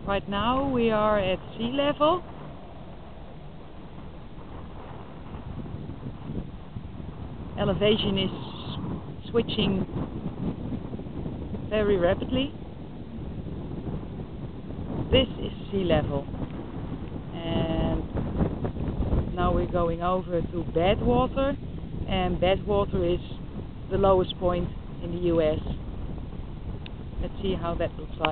Right now we are at sea level. Elevation is switching very rapidly. This is sea level, and now we're going over to Badwater, and Badwater is the lowest point in the US. Let's see how that looks like.